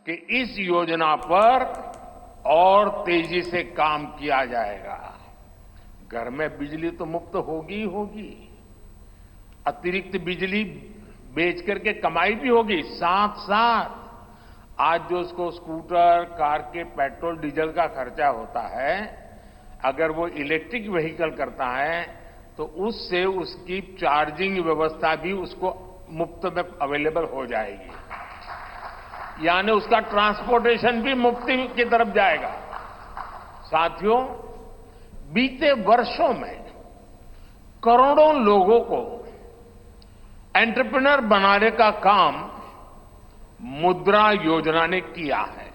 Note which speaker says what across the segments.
Speaker 1: कि इस योजना पर और तेजी से काम किया जाएगा। घर में बिजली तो मुफ्त होगी ही होगी, अतिरिक्त बिजली बेच करके कमाई भी होगी। साथ साथ आज जो उसको स्कूटर, कार के पेट्रोल डीजल का खर्चा होता है, अगर वो इलेक्ट्रिक व्हीकल करता है तो उससे उसकी चार्जिंग व्यवस्था भी उसको मुफ्त में अवेलेबल हो जाएगी, यानी उसका ट्रांसपोर्टेशन भी मुफ्ती की तरफ जाएगा। साथियों, बीते वर्षों में करोड़ों लोगों को एंटरप्रेन्योर बनाने का काम मुद्रा योजना ने किया है।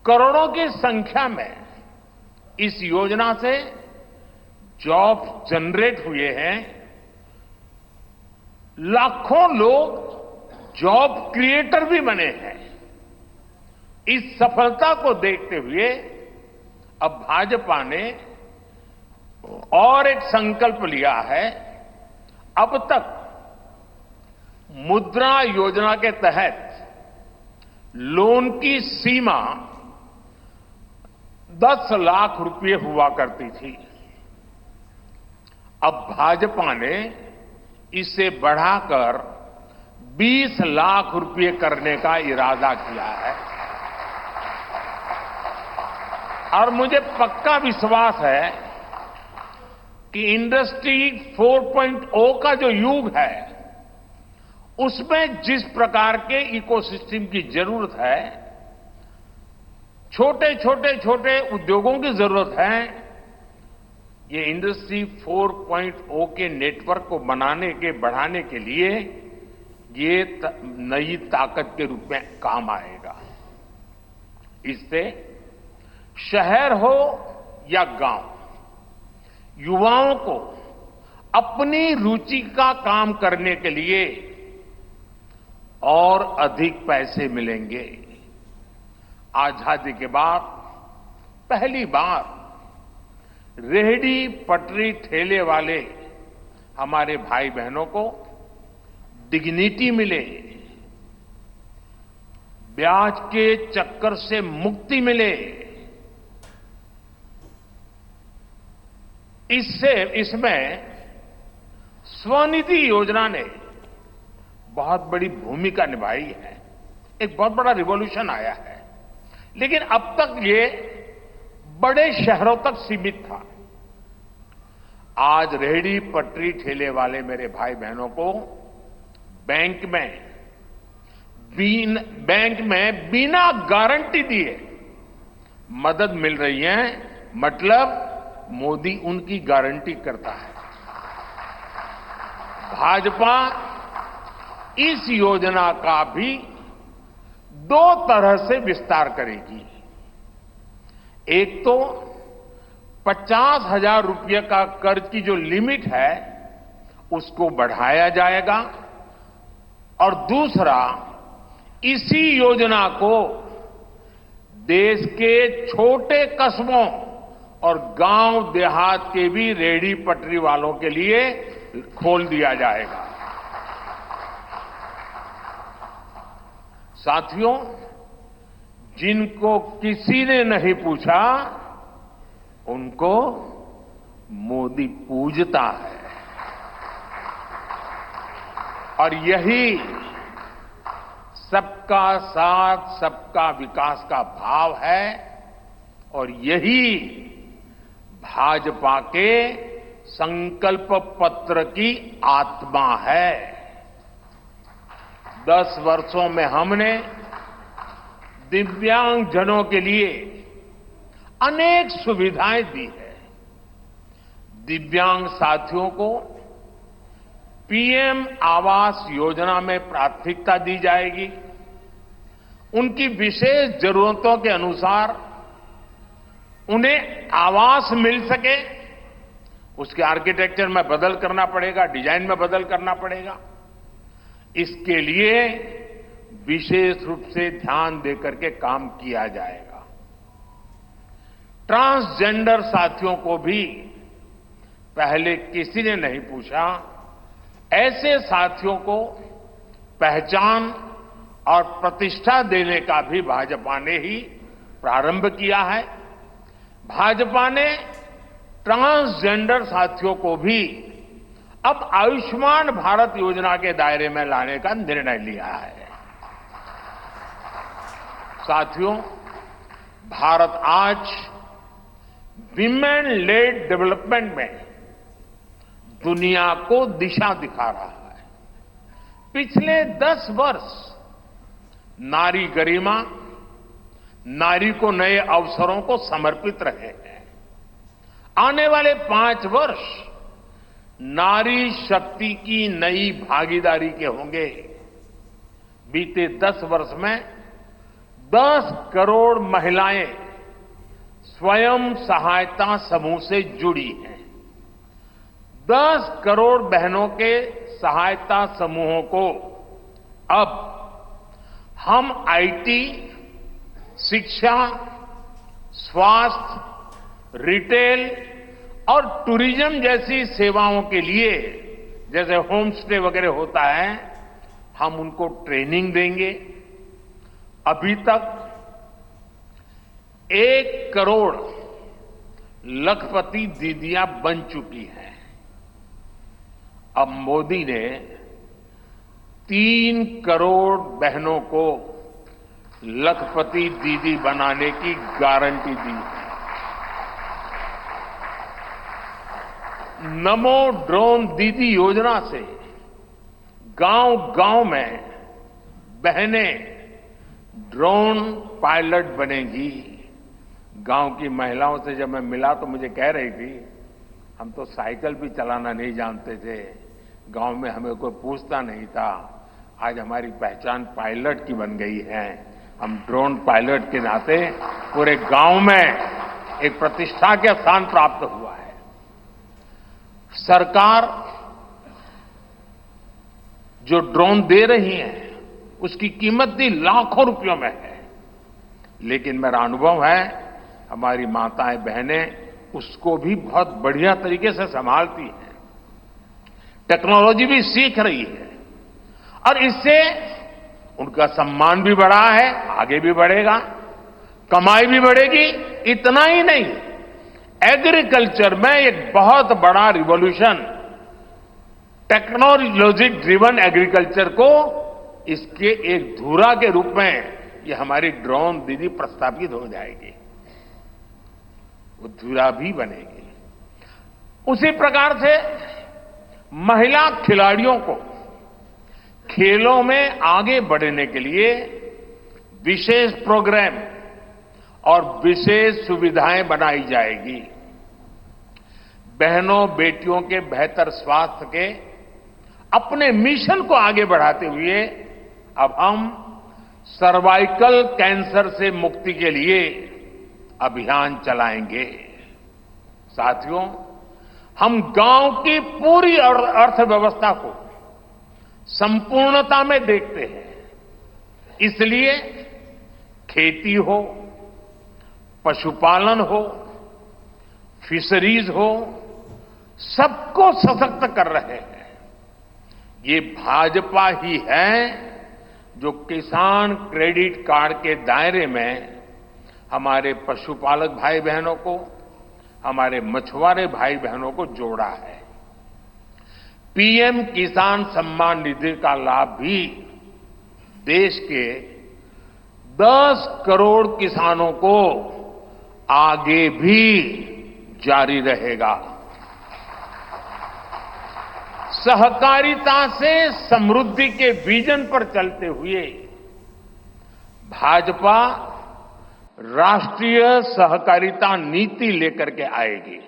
Speaker 1: करोड़ों की संख्या में इस योजना से जॉब जनरेट हुए हैं। लाखों लोग जॉब क्रिएटर भी बने हैं। इस सफलता को देखते हुए अब भाजपा ने और एक संकल्प लिया है। अब तक मुद्रा योजना के तहत लोन की सीमा 10 लाख रुपए हुआ करती थी। अब भाजपा ने इसे बढ़ाकर 20 लाख रुपए करने का इरादा किया है और मुझे पक्का विश्वास है कि इंडस्ट्री 4.0 का जो युग है, उसमें जिस प्रकार के इकोसिस्टम की जरूरत है, छोटे उद्योगों की जरूरत है, ये इंडस्ट्री 4.0 के नेटवर्क को बढ़ाने के लिए ये नई ताकत के रूप में काम आएगा। इससे शहर हो या गांव, युवाओं को अपनी रुचि का काम करने के लिए और अधिक पैसे मिलेंगे। आजादी के बाद पहली बार रेहड़ी पटरी ठेले वाले हमारे भाई बहनों को डिग्निटी मिले, ब्याज के चक्कर से मुक्ति मिले। इसमें स्वनिधि योजना ने बहुत बड़ी भूमिका निभाई है। एक बहुत बड़ा रिवॉल्यूशन आया है, लेकिन अब तक ये बड़े शहरों तक सीमित था। आज रेहड़ी पटरी ठेले वाले मेरे भाई बहनों को बैंक में बिना गारंटी दिए मदद मिल रही है। मतलब मोदी उनकी गारंटी करता है। भाजपा इस योजना का भी 2 तरह से विस्तार करेगी। एक तो 50,000 रुपये का कर्ज की जो लिमिट है उसको बढ़ाया जाएगा और दूसरा, इसी योजना को देश के छोटे कस्बों और गांव देहात के भी रेहड़ी पटरी वालों के लिए खोल दिया जाएगा। साथियों, जिनको किसी ने नहीं पूछा उनको मोदी पूजता है और यही सबका साथ सबका विकास का भाव है और यही भाजपा के संकल्प पत्र की आत्मा है। 10 वर्षों में हमने दिव्यांगजनों के लिए अनेक सुविधाएं दी है। दिव्यांग साथियों को पीएम आवास योजना में प्राथमिकता दी जाएगी। उनकी विशेष जरूरतों के अनुसार उन्हें आवास मिल सके, उसके आर्किटेक्चर में बदल करना पड़ेगा, डिजाइन में बदल करना पड़ेगा। इसके लिए विशेष रूप से ध्यान देकर के काम किया जाएगा। ट्रांसजेंडर साथियों को भी पहले किसी ने नहीं पूछा। ऐसे साथियों को पहचान और प्रतिष्ठा देने का भी भाजपा ने ही प्रारंभ किया है। भाजपा ने ट्रांसजेंडर साथियों को भी अब आयुष्मान भारत योजना के दायरे में लाने का निर्णय लिया है। साथियों, भारत आज विमेन लेड डेवलपमेंट में दुनिया को दिशा दिखा रहा है। पिछले 10 वर्ष नारी गरिमा, नारी को नए अवसरों को समर्पित रहे हैं। आने वाले 5 वर्ष नारी शक्ति की नई भागीदारी के होंगे। बीते 10 वर्ष में 10 करोड़ महिलाएं स्वयं सहायता समूह से जुड़ी हैं। 10 करोड़ बहनों के सहायता समूहों को अब हम आईटी, शिक्षा, स्वास्थ्य, रिटेल और टूरिज्म जैसी सेवाओं के लिए, जैसे होम स्टे वगैरह होता है, हम उनको ट्रेनिंग देंगे। अभी तक 1 करोड़ लखपति दीदियां बन चुकी हैं। अब मोदी ने 3 करोड़ बहनों को लखपति दीदी बनाने की गारंटी दी है। नमो ड्रोन दीदी योजना से गांव-गांव में बहनें ड्रोन पायलट बनेंगी। गांव की महिलाओं से जब मैं मिला तो मुझे कह रही थी, हम तो साइकिल भी चलाना नहीं जानते थे, गांव में हमें कोई पूछता नहीं था, आज हमारी पहचान पायलट की बन गई है। हम ड्रोन पायलट के नाते पूरे गांव में एक प्रतिष्ठा के स्थान प्राप्त हुआ है। सरकार जो ड्रोन दे रही है उसकी कीमत भी लाखों रुपयों में है, लेकिन मेरा अनुभव है हमारी माताएं बहनें उसको भी बहुत बढ़िया तरीके से संभालती हैं। टेक्नोलॉजी भी सीख रही है और इससे उनका सम्मान भी बढ़ा है, आगे भी बढ़ेगा, कमाई भी बढ़ेगी। इतना ही नहीं, एग्रीकल्चर में एक बहुत बड़ा रिवॉल्यूशन, टेक्नोलॉजी ड्रिवन एग्रीकल्चर को इसके एक धुरा के रूप में ये हमारी ड्रोन दीदी प्रस्थापित हो जाएगी, वो धुरा भी बनेगी। उसी प्रकार से महिला खिलाड़ियों को खेलों में आगे बढ़ने के लिए विशेष प्रोग्राम और विशेष सुविधाएं बनाई जाएगी। बहनों बेटियों के बेहतर स्वास्थ्य के अपने मिशन को आगे बढ़ाते हुए अब हम सर्वाइकल कैंसर से मुक्ति के लिए अभियान चलाएंगे। साथियों, हम गांव की पूरी अर्थव्यवस्था को संपूर्णता में देखते हैं, इसलिए खेती हो, पशुपालन हो, फिशरीज हो, सबको सशक्त कर रहे हैं। ये भाजपा ही है जो किसान क्रेडिट कार्ड के दायरे में हमारे पशुपालक भाई बहनों को, हमारे मछुआरे भाई बहनों को जोड़ा है। पीएम किसान सम्मान निधि का लाभ भी देश के 10 करोड़ किसानों को आगे भी जारी रहेगा। सहकारिता से समृद्धि के विजन पर चलते हुए भाजपा राष्ट्रीय सहकारिता नीति लेकर के आएगी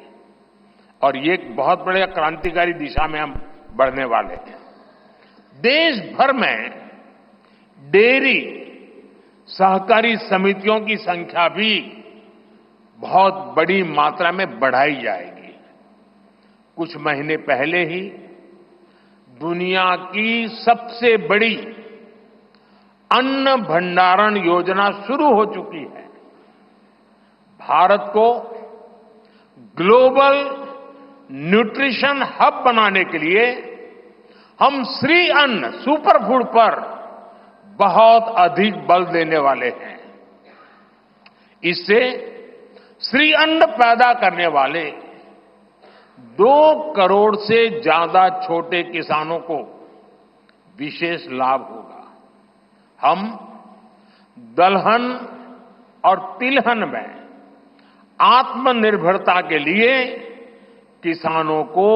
Speaker 1: और ये एक बहुत बड़े क्रांतिकारी दिशा में हम बढ़ने वाले हैं। देश भर में डेयरी सहकारी समितियों की संख्या भी बहुत बड़ी मात्रा में बढ़ाई जाएगी। कुछ महीने पहले ही दुनिया की सबसे बड़ी अन्न भंडारण योजना शुरू हो चुकी है। भारत को ग्लोबल न्यूट्रिशन हब बनाने के लिए हम श्री अन्न सुपर फूड पर बहुत अधिक बल देने वाले हैं। इससे श्री अन्न पैदा करने वाले 2 करोड़ से ज्यादा छोटे किसानों को विशेष लाभ होगा। हम दलहन और तिलहन में आत्मनिर्भरता के लिए किसानों को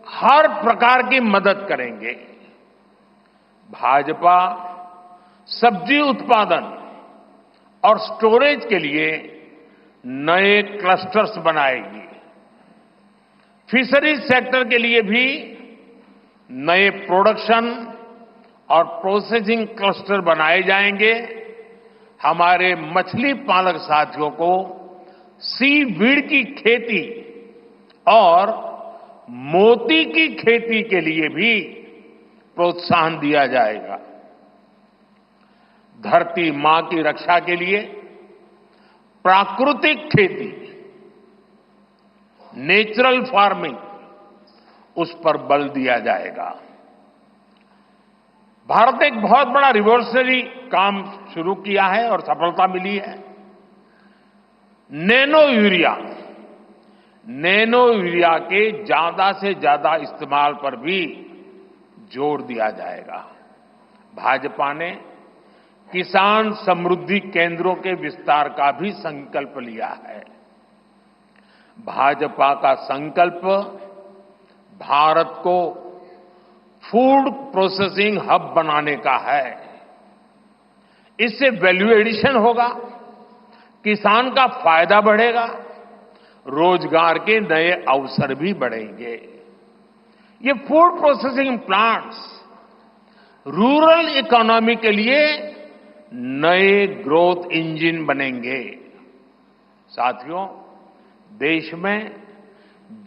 Speaker 1: हर प्रकार की मदद करेंगे। भाजपा सब्जी उत्पादन और स्टोरेज के लिए नए क्लस्टर्स बनाएगी। फिशरीज सेक्टर के लिए भी नए प्रोडक्शन और प्रोसेसिंग क्लस्टर बनाए जाएंगे। हमारे मछली पालक साथियों को सीवीड की खेती और मोती की खेती के लिए भी प्रोत्साहन दिया जाएगा। धरती मां की रक्षा के लिए प्राकृतिक खेती, नेचुरल फार्मिंग, उस पर बल दिया जाएगा। भारत ने एक बहुत बड़ा रिवॉल्यूशनरी काम शुरू किया है और सफलता मिली है। नैनो यूरिया के ज्यादा से ज्यादा इस्तेमाल पर भी जोर दिया जाएगा। भाजपा ने किसान समृद्धि केंद्रों के विस्तार का भी संकल्प लिया है। भाजपा का संकल्प भारत को फूड प्रोसेसिंग हब बनाने का है। इससे वैल्यू एडिशन होगा, किसान का फायदा बढ़ेगा, रोजगार के नए अवसर भी बढ़ेंगे। ये food processing plants rural economy के लिए नए ग्रोथ इंजन बनेंगे। साथियों, देश में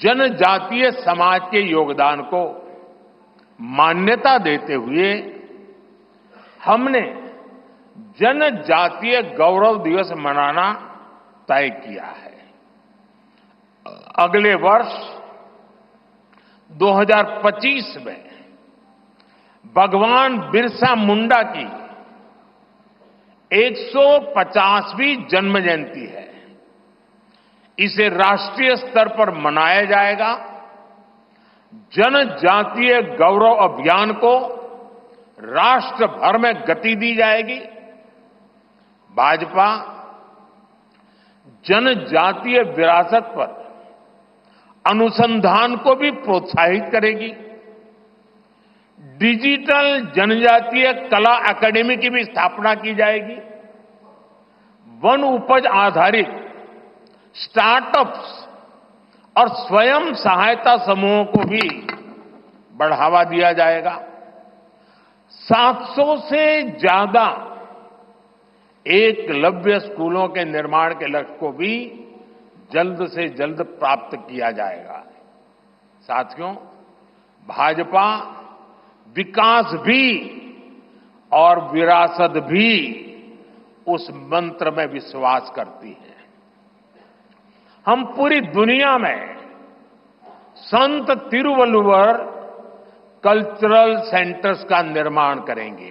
Speaker 1: जनजातीय समाज के योगदान को मान्यता देते हुए हमने जनजातीय गौरव दिवस मनाना तय किया है। अगले वर्ष 2025 में भगवान बिरसा मुंडा की 150वीं जन्म जयंती है। इसे राष्ट्रीय स्तर पर मनाया जाएगा। जनजातीय गौरव अभियान को राष्ट्र भर में गति दी जाएगी। भाजपा जनजातीय विरासत पर अनुसंधान को भी प्रोत्साहित करेगी। डिजिटल जनजातीय कला अकादमी की भी स्थापना की जाएगी। वन उपज आधारित स्टार्टअप्स और स्वयं सहायता समूहों को भी बढ़ावा दिया जाएगा। 700 से ज्यादा एकलव्य स्कूलों के निर्माण के लक्ष्य को भी जल्द से जल्द प्राप्त किया जाएगा। साथियों, भाजपा विकास भी और विरासत भी उस मंत्र में विश्वास करती है। हम पूरी दुनिया में संत तिरुवल्लुवर कल्चरल सेंटर्स का निर्माण करेंगे।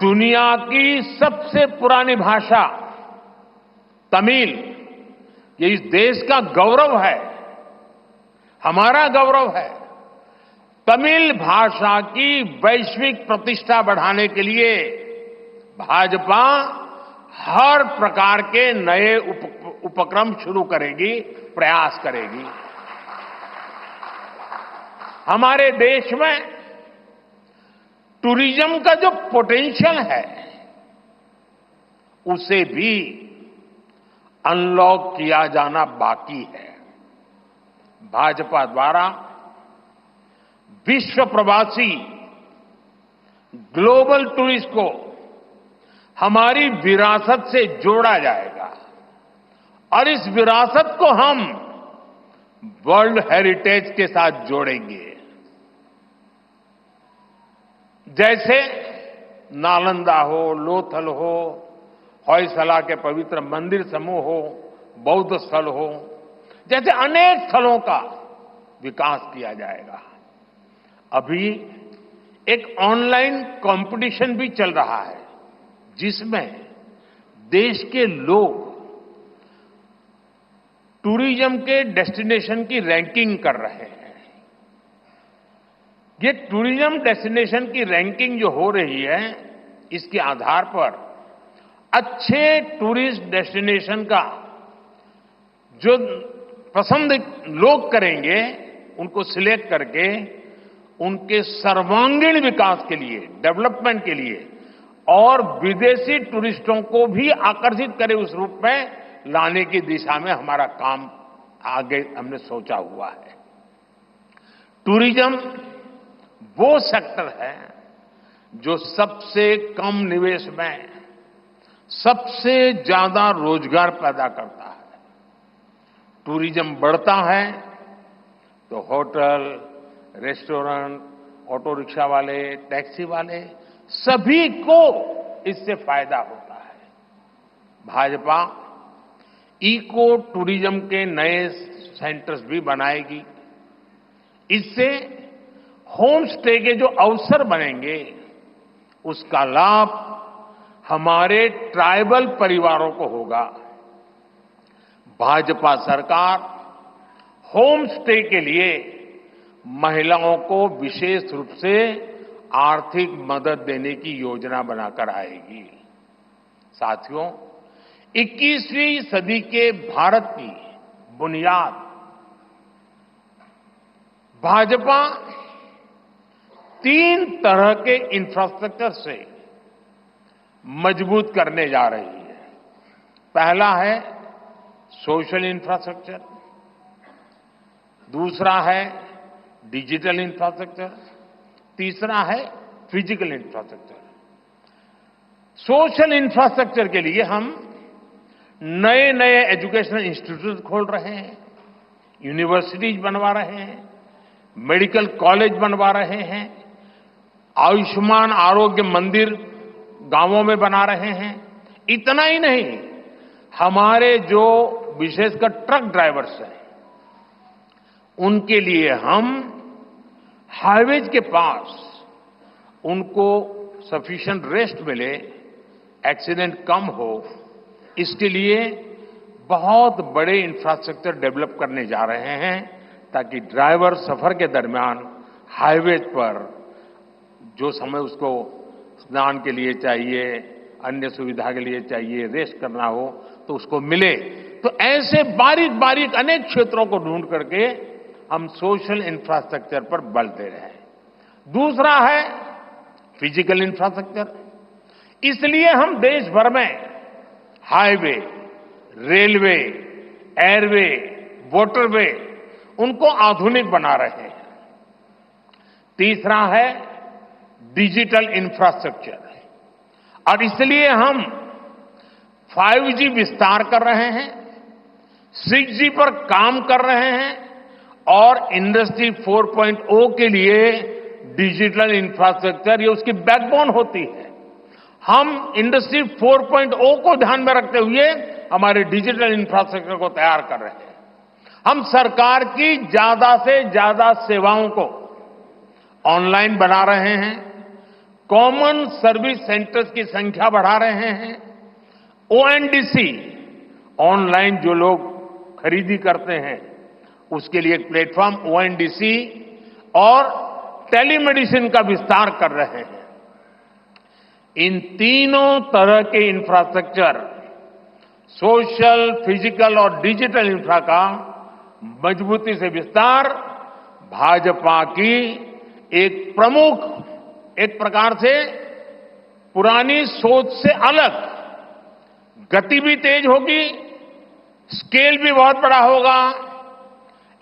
Speaker 1: दुनिया की सबसे पुरानी भाषा तमिल, ये इस देश का गौरव है, हमारा गौरव है। तमिल भाषा की वैश्विक प्रतिष्ठा बढ़ाने के लिए भाजपा हर प्रकार के नए उपक्रम शुरू करेगी, प्रयास करेगी। हमारे देश में टूरिज्म का जो पोटेंशियल है, उसे भी अनलॉक किया जाना बाकी है। भाजपा द्वारा विश्व प्रवासी ग्लोबल टूरिस्ट को हमारी विरासत से जोड़ा जाएगा और इस विरासत को हम वर्ल्ड हेरिटेज के साथ जोड़ेंगे। जैसे नालंदा हो, लोथल हो, होयसला के पवित्र मंदिर समूह हो, बौद्ध स्थल हो, जैसे अनेक स्थलों का विकास किया जाएगा। अभी एक ऑनलाइन कंपटीशन भी चल रहा है जिसमें देश के लोग टूरिज्म के डेस्टिनेशन की रैंकिंग कर रहे हैं। ये टूरिज्म डेस्टिनेशन की रैंकिंग जो हो रही है, इसके आधार पर अच्छे टूरिस्ट डेस्टिनेशन का जो पसंद लोग करेंगे, उनको सिलेक्ट करके उनके सर्वांगीण विकास के लिए, डेवलपमेंट के लिए और विदेशी टूरिस्टों को भी आकर्षित करे उस रूप में लाने की दिशा में हमारा काम आगे हमने सोचा हुआ है। टूरिज्म वो सेक्टर है जो सबसे कम निवेश में सबसे ज्यादा रोजगार पैदा करता है। टूरिज्म बढ़ता है तो होटल, रेस्टोरेंट, ऑटो रिक्शा वाले, टैक्सी वाले सभी को इससे फायदा होता है। भाजपा इको टूरिज्म के नए सेंटर्स भी बनाएगी। इससे होम स्टे के जो अवसर बनेंगे, उसका लाभ हमारे ट्राइबल परिवारों को होगा। भाजपा सरकार होम स्टे के लिए महिलाओं को विशेष रूप से आर्थिक मदद देने की योजना बनाकर आएगी। साथियों, 21वीं सदी के भारत की बुनियाद भाजपा 3 तरह के इंफ्रास्ट्रक्चर से मजबूत करने जा रही है। पहला है सोशल इंफ्रास्ट्रक्चर, दूसरा है डिजिटल इंफ्रास्ट्रक्चर, तीसरा है फिजिकल इंफ्रास्ट्रक्चर। सोशल इंफ्रास्ट्रक्चर के लिए हम नए नए एजुकेशनल इंस्टीट्यूट खोल रहे हैं, यूनिवर्सिटीज बनवा रहे हैं, मेडिकल कॉलेज बनवा रहे हैं, आयुष्मान आरोग्य मंदिर गांवों में बना रहे हैं। इतना ही नहीं, हमारे जो विशेषकर ट्रक ड्राइवर्स हैं, उनके लिए हम हाईवेज के पास उनको सफिशिएंट रेस्ट मिले, एक्सीडेंट कम हो, इसके लिए बहुत बड़े इंफ्रास्ट्रक्चर डेवलप करने जा रहे हैं ताकि ड्राइवर सफर के दरमियान हाईवे पर जो समय उसको स्नान के लिए चाहिए, अन्य सुविधा के लिए चाहिए, रेस्ट करना हो तो उसको मिले। तो ऐसे बारीक बारीक अनेक क्षेत्रों को ढूंढ करके हम सोशल इंफ्रास्ट्रक्चर पर बल दे रहे हैं। दूसरा है फिजिकल इंफ्रास्ट्रक्चर। इसलिए हम देश भर में हाईवे, रेलवे, एयरवे, वाटरवे उनको आधुनिक बना रहे हैं। तीसरा है डिजिटल इंफ्रास्ट्रक्चर, और इसलिए हम 5G विस्तार कर रहे हैं, 6G पर काम कर रहे हैं और इंडस्ट्री 4.0 के लिए डिजिटल इंफ्रास्ट्रक्चर ये उसकी बैकबोन होती है। हम इंडस्ट्री 4.0 को ध्यान में रखते हुए हमारे डिजिटल इंफ्रास्ट्रक्चर को तैयार कर रहे हैं। हम सरकार की ज्यादा से ज्यादा सेवाओं को ऑनलाइन बना रहे हैं, कॉमन सर्विस सेंटर्स की संख्या बढ़ा रहे हैं, ONDC ऑनलाइन जो लोग खरीदी करते हैं उसके लिए एक प्लेटफॉर्म ONDC और टेलीमेडिसिन का विस्तार कर रहे हैं। इन तीनों तरह के इंफ्रास्ट्रक्चर, सोशल, फिजिकल और डिजिटल इंफ्रा का मजबूती से विस्तार भाजपा की एक प्रमुख, एक प्रकार से पुरानी सोच से अलग, गति भी तेज होगी, स्केल भी बहुत बड़ा होगा,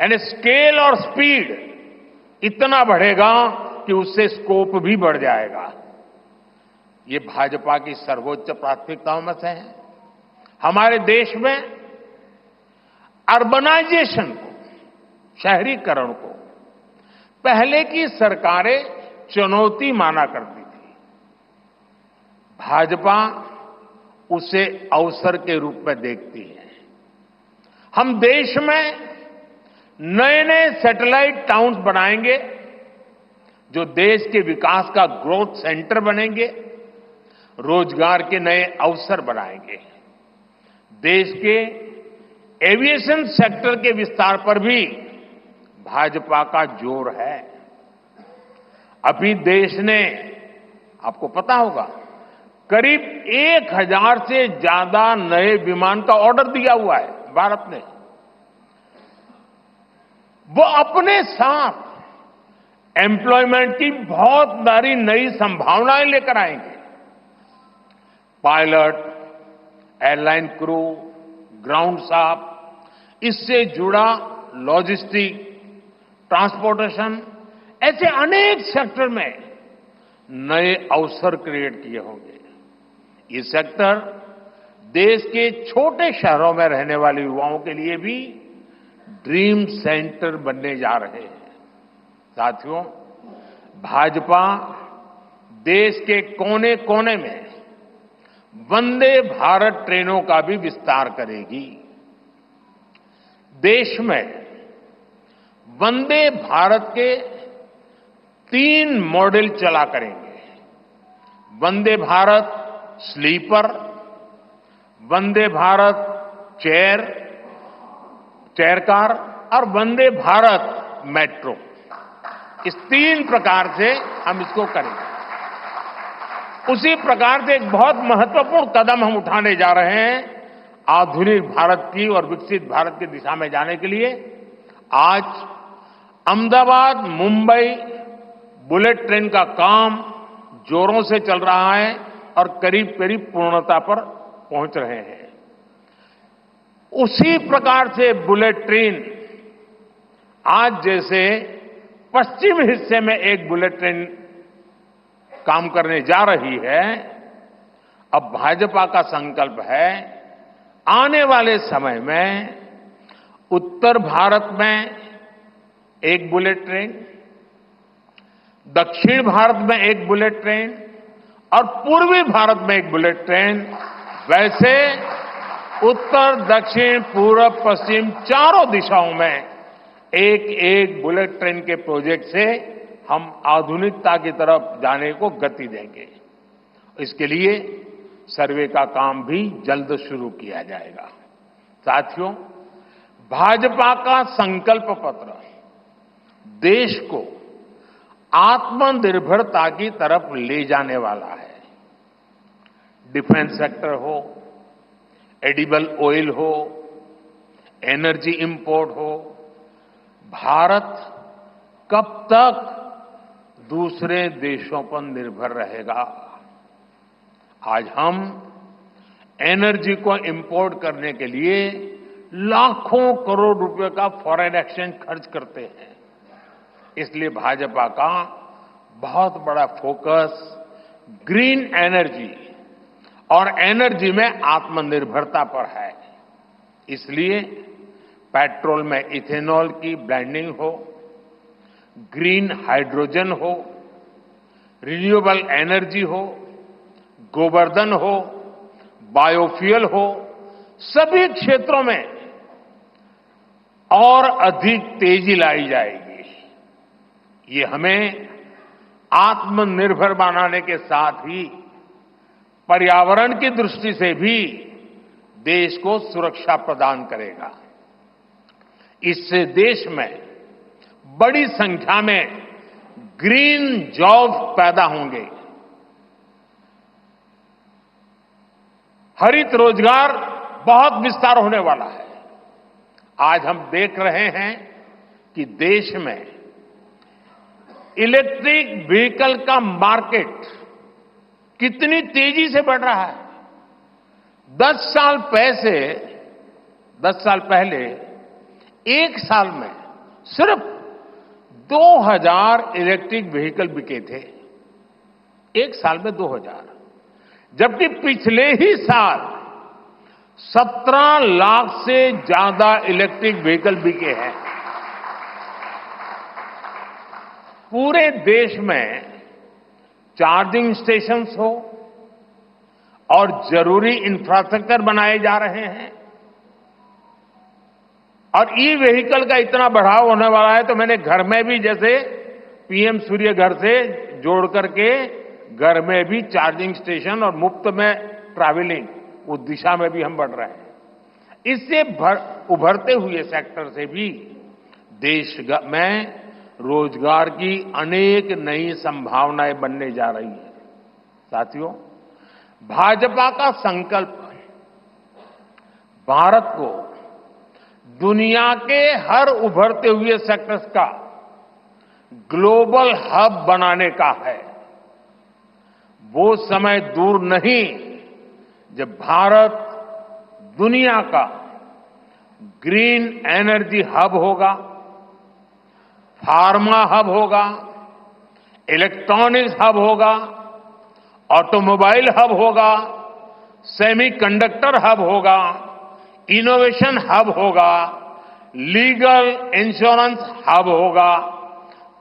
Speaker 1: यानी स्केल और स्पीड इतना बढ़ेगा कि उससे स्कोप भी बढ़ जाएगा। ये भाजपा की सर्वोच्च प्राथमिकताओं में से है। हमारे देश में अर्बनाइजेशन को, शहरीकरण को पहले की सरकारें चुनौती माना करती थी। भाजपा उसे अवसर के रूप में देखती है। हम देश में नए नए सैटेलाइट टाउन्स बनाएंगे जो देश के विकास का ग्रोथ सेंटर बनेंगे, रोजगार के नए अवसर बनाएंगे। देश के एविएशन सेक्टर के विस्तार पर भी भाजपा का जोर है। अभी देश ने, आपको पता होगा, करीब 1000 से ज्यादा नए विमान का ऑर्डर दिया हुआ है भारत ने। वो अपने साथ एम्प्लॉयमेंट की बहुत सारी नई संभावनाएं लेकर आएंगे। Pilot, airline crew, ground staff, इससे जुड़ा लॉजिस्टिक, ट्रांसपोर्टेशन, ऐसे अनेक सेक्टर में नए अवसर क्रिएट किए होंगे। ये सेक्टर देश के छोटे शहरों में रहने वाले युवाओं के लिए भी ड्रीम सेंटर बनने जा रहे हैं। साथियों, भाजपा देश के कोने कोने में वंदे भारत ट्रेनों का भी विस्तार करेगी। देश में वंदे भारत के 3 मॉडल चला करेंगे। Vande Bharat sleeper, Vande Bharat chair car और वंदे भारत मेट्रो। इस 3 प्रकार से हम इसको करेंगे। उसी प्रकार से एक बहुत महत्वपूर्ण कदम हम उठाने जा रहे हैं आधुनिक भारत की और विकसित भारत की दिशा में जाने के लिए। आज अहमदाबाद मुंबई बुलेट ट्रेन का काम जोरों से चल रहा है और करीब करीब पूर्णता पर पहुंच रहे हैं। उसी प्रकार से बुलेट ट्रेन आज जैसे पश्चिम हिस्से में एक बुलेट ट्रेन काम करने जा रही है, अब भाजपा का संकल्प है आने वाले समय में उत्तर भारत में एक बुलेट ट्रेन, दक्षिण भारत में एक बुलेट ट्रेन और पूर्वी भारत में एक बुलेट ट्रेन, वैसे उत्तर, दक्षिण, पूर्व, पश्चिम चारों दिशाओं में एक एक बुलेट ट्रेन के प्रोजेक्ट से हम आधुनिकता की तरफ जाने को गति देंगे। इसके लिए सर्वे का काम भी जल्द शुरू किया जाएगा। साथियों, भाजपा का संकल्प पत्र देश को आत्मनिर्भरता की तरफ ले जाने वाला है। डिफेंस सेक्टर हो, एडिबल ऑयल हो, एनर्जी इंपोर्ट हो, भारत कब तक दूसरे देशों पर निर्भर रहेगा? आज हम एनर्जी को इंपोर्ट करने के लिए लाखों करोड़ रुपए का फॉरेन एक्सचेंज खर्च करते हैं। इसलिए भाजपा का बहुत बड़ा फोकस ग्रीन एनर्जी और एनर्जी में आत्मनिर्भरता पर है। इसलिए पेट्रोल में इथेनॉल की ब्लेंडिंग हो, ग्रीन हाइड्रोजन हो, रिन्यूएबल एनर्जी हो, गोवर्धन हो, बायोफ्यूल हो, सभी क्षेत्रों में और अधिक तेजी लाई जाएगी। ये हमें आत्मनिर्भर बनाने के साथ ही पर्यावरण की दृष्टि से भी देश को सुरक्षा प्रदान करेगा। इससे देश में बड़ी संख्या में ग्रीन जॉब पैदा होंगे, हरित रोजगार बहुत विस्तार होने वाला है। आज हम देख रहे हैं कि देश में इलेक्ट्रिक व्हीकल का मार्केट कितनी तेजी से बढ़ रहा है। 10 साल पहले एक साल में सिर्फ 2000 इलेक्ट्रिक व्हीकल बिके थे। एक साल में 2000, जबकि पिछले ही साल 17 लाख से ज्यादा इलेक्ट्रिक व्हीकल बिके हैं। पूरे देश में चार्जिंग स्टेशंस हो और जरूरी इंफ्रास्ट्रक्चर बनाए जा रहे हैं और ई व्हीकल का इतना बढ़ाव होने वाला है तो मैंने घर में भी जैसे पीएम सूर्य घर से जोड़ करके घर में भी चार्जिंग स्टेशन और मुफ्त में ट्रैवलिंग उस दिशा में भी हम बढ़ रहे हैं। इससे उभरते हुए सेक्टर से भी देश में रोजगार की अनेक नई संभावनाएं बनने जा रही है। साथियों, भाजपा का संकल्प भारत को दुनिया के हर उभरते हुए सेक्टर्स का ग्लोबल हब बनाने का है। वो समय दूर नहीं जब भारत दुनिया का ग्रीन एनर्जी हब होगा, फार्मा हब होगा, इलेक्ट्रॉनिक्स हब होगा, ऑटोमोबाइल हब होगा, सेमीकंडक्टर हब होगा, इनोवेशन हब होगा, लीगल इंश्योरेंस हब होगा,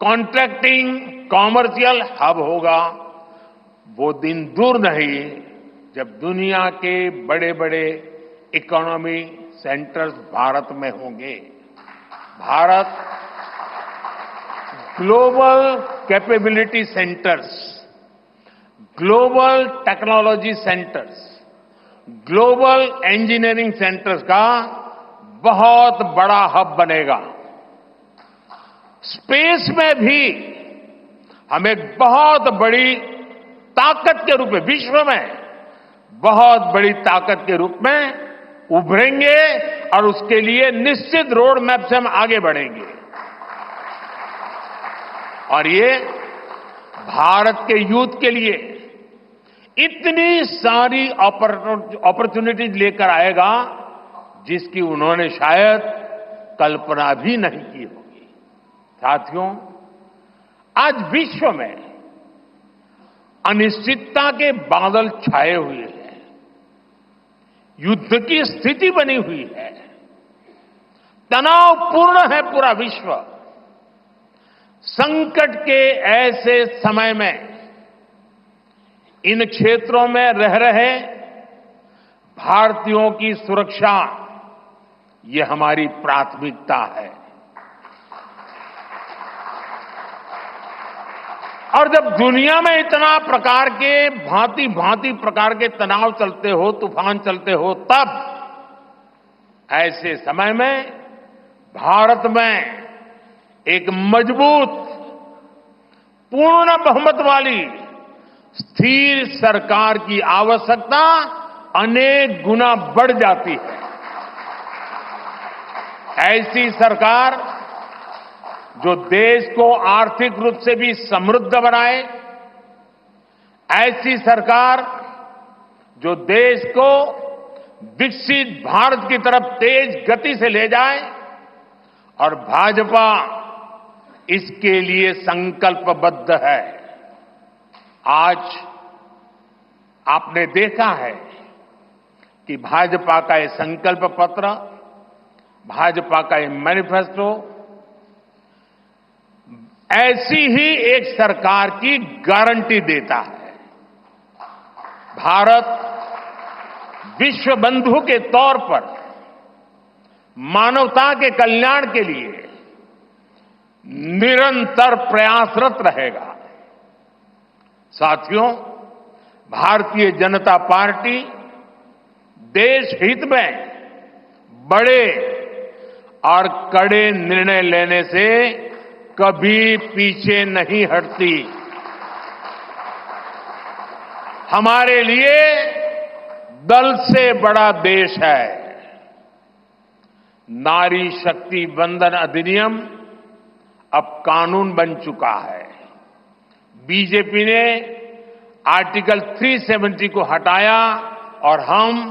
Speaker 1: कॉन्ट्रैक्टिंग कॉमर्शियल हब होगा। वो दिन दूर नहीं जब दुनिया के बड़े बड़े इकोनॉमी सेंटर्स भारत में होंगे। Bharat global capability centres, global technology centres, global engineering centres का बहुत बड़ा हब बनेगा। स्पेस में भी हम एक बहुत बड़ी ताकत के रूप में, विश्व में बहुत बड़ी ताकत के रूप में उभरेंगे और उसके लिए निश्चित रोड मैप से हम आगे बढ़ेंगे। और ये भारत के यूथ के लिए इतनी सारी अपॉर्चुनिटीज लेकर आएगा जिसकी उन्होंने शायद कल्पना भी नहीं की होगी। साथियों, आज विश्व में अनिश्चितता के बादल छाए हुए हैं, युद्ध की स्थिति बनी हुई है, तनावपूर्ण है पूरा विश्व। संकट के ऐसे समय में इन क्षेत्रों में रह रहे भारतीयों की सुरक्षा ये हमारी प्राथमिकता है। और जब दुनिया में इतना प्रकार के भांति भांति प्रकार के तनाव चलते हो, तूफान चलते हो, तब ऐसे समय में भारत में एक मजबूत, पूर्ण बहुमत वाली स्थिर सरकार की आवश्यकता अनेक गुना बढ़ जाती है। ऐसी सरकार जो देश को आर्थिक रूप से भी समृद्ध बनाए, ऐसी सरकार जो देश को विकसित भारत की तरफ तेज गति से ले जाए, और भाजपा इसके लिए संकल्पबद्ध है। आज आपने देखा है कि भाजपा का ये संकल्प पत्र, भाजपा का ये मैनिफेस्टो ऐसी ही एक सरकार की गारंटी देता है। भारत विश्व बंधु के तौर पर मानवता के कल्याण के लिए निरंतर प्रयासरत रहेगा। साथियों, भारतीय जनता पार्टी देश हित में बड़े और कड़े निर्णय लेने से कभी पीछे नहीं हटती। हमारे लिए दल से बड़ा देश है। नारी शक्ति वंदन अधिनियम अब कानून बन चुका है। बीजेपी ने आर्टिकल 370 को हटाया और हम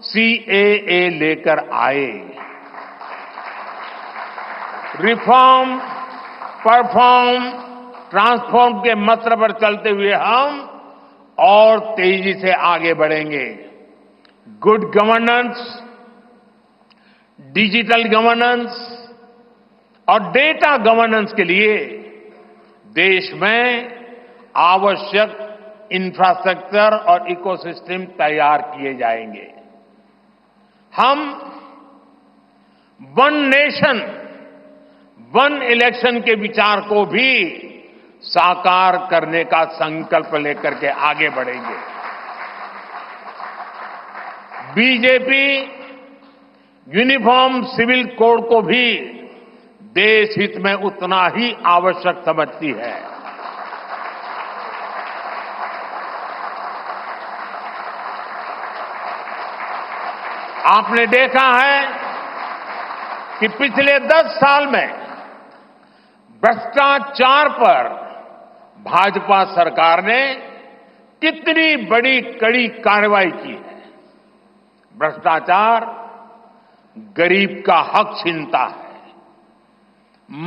Speaker 1: सीएए लेकर आए। रिफॉर्म, परफॉर्म, ट्रांसफॉर्म के मंत्र पर चलते हुए हम और तेजी से आगे बढ़ेंगे। गुड गवर्नेंस, डिजिटल गवर्नेंस और डेटा गवर्नेंस के लिए देश में आवश्यक इंफ्रास्ट्रक्चर और इकोसिस्टम तैयार किए जाएंगे। हम वन नेशन वन इलेक्शन के विचार को भी साकार करने का संकल्प लेकर के आगे बढ़ेंगे। बीजेपी यूनिफॉर्म सिविल कोड को भी देश हित में उतना ही आवश्यक समझती है। आपने देखा है कि पिछले 10 साल में भ्रष्टाचार पर भाजपा सरकार ने कितनी बड़ी कड़ी कार्रवाई की है। भ्रष्टाचार गरीब का हक छीनता है,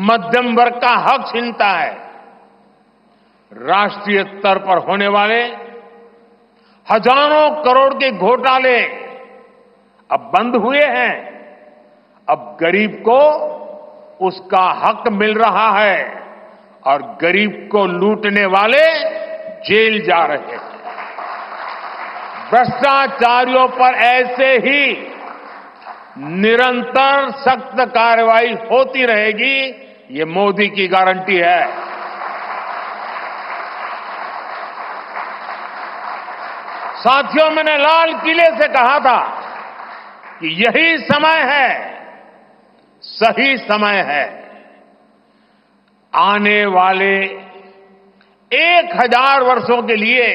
Speaker 1: मध्यम वर्ग का हक छीनता है। राष्ट्रीय स्तर पर होने वाले हजारों करोड़ के घोटाले अब बंद हुए हैं। अब गरीब को उसका हक मिल रहा है और गरीब को लूटने वाले जेल जा रहे हैं। भ्रष्टाचारियों पर ऐसे ही निरंतर सख्त कार्रवाई होती रहेगी, ये मोदी की गारंटी है। साथियों, मैंने लाल किले से कहा था कि यही समय है, सही समय है। आने वाले 1000 वर्षों के लिए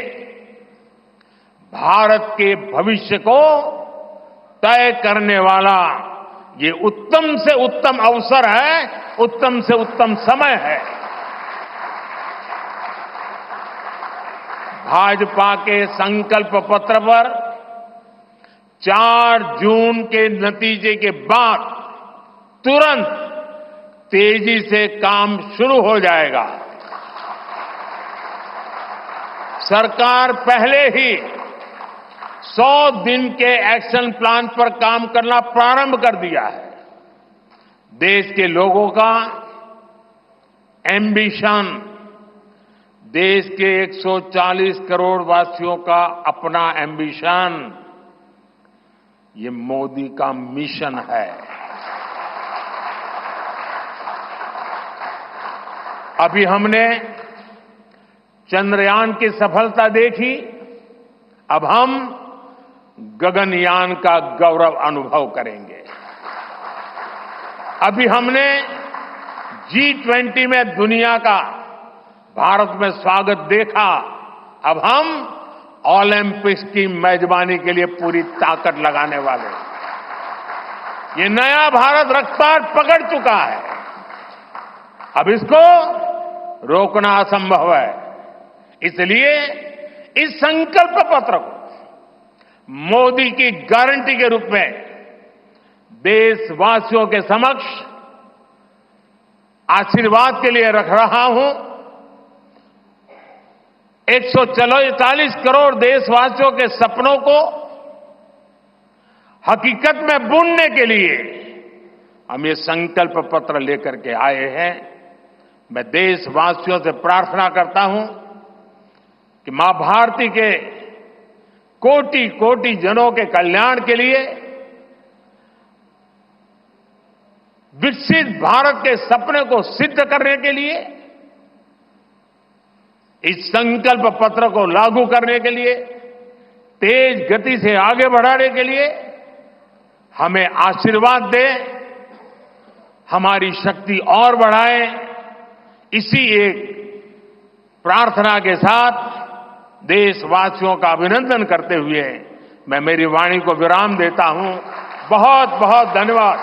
Speaker 1: भारत के भविष्य को तय करने वाला ये उत्तम से उत्तम अवसर है, उत्तम से उत्तम समय है। भाजपा के संकल्प पत्र पर 4 जून के नतीजे के बाद तुरंत तेजी से काम शुरू हो जाएगा। सरकार पहले ही 100 दिन के एक्शन प्लान पर काम करना प्रारंभ कर दिया है। देश के लोगों का एम्बिशन, देश के 140 करोड़ वासियों का अपना एम्बिशन, ये मोदी का मिशन है। अभी हमने चंद्रयान की सफलता देखी, अब हम गगनयान का गौरव अनुभव करेंगे। अभी हमने G20 में दुनिया का भारत में स्वागत देखा, अब हम ओलंपिक्स की मेजबानी के लिए पूरी ताकत लगाने वाले। ये नया भारत रफ्तार पकड़ चुका है, अब इसको रोकना असंभव है। इसलिए इस संकल्प पत्र को मोदी की गारंटी के रूप में देशवासियों के समक्ष आशीर्वाद के लिए रख रहा हूं। 140 करोड़ देशवासियों के सपनों को हकीकत में बुनने के लिए हम ये संकल्प पत्र लेकर के आए हैं। मैं देशवासियों से प्रार्थना करता हूं कि मां भारती के कोटि कोटि जनों के कल्याण के लिए, विकसित भारत के सपने को सिद्ध करने के लिए, इस संकल्प पत्र को लागू करने के लिए, तेज गति से आगे बढ़ाने के लिए हमें आशीर्वाद दें, हमारी शक्ति और बढ़ाएं। इसी एक प्रार्थना के साथ देशवासियों का अभिनंदन करते हुए मैं मेरी वाणी को विराम देता हूं। बहुत बहुत धन्यवाद।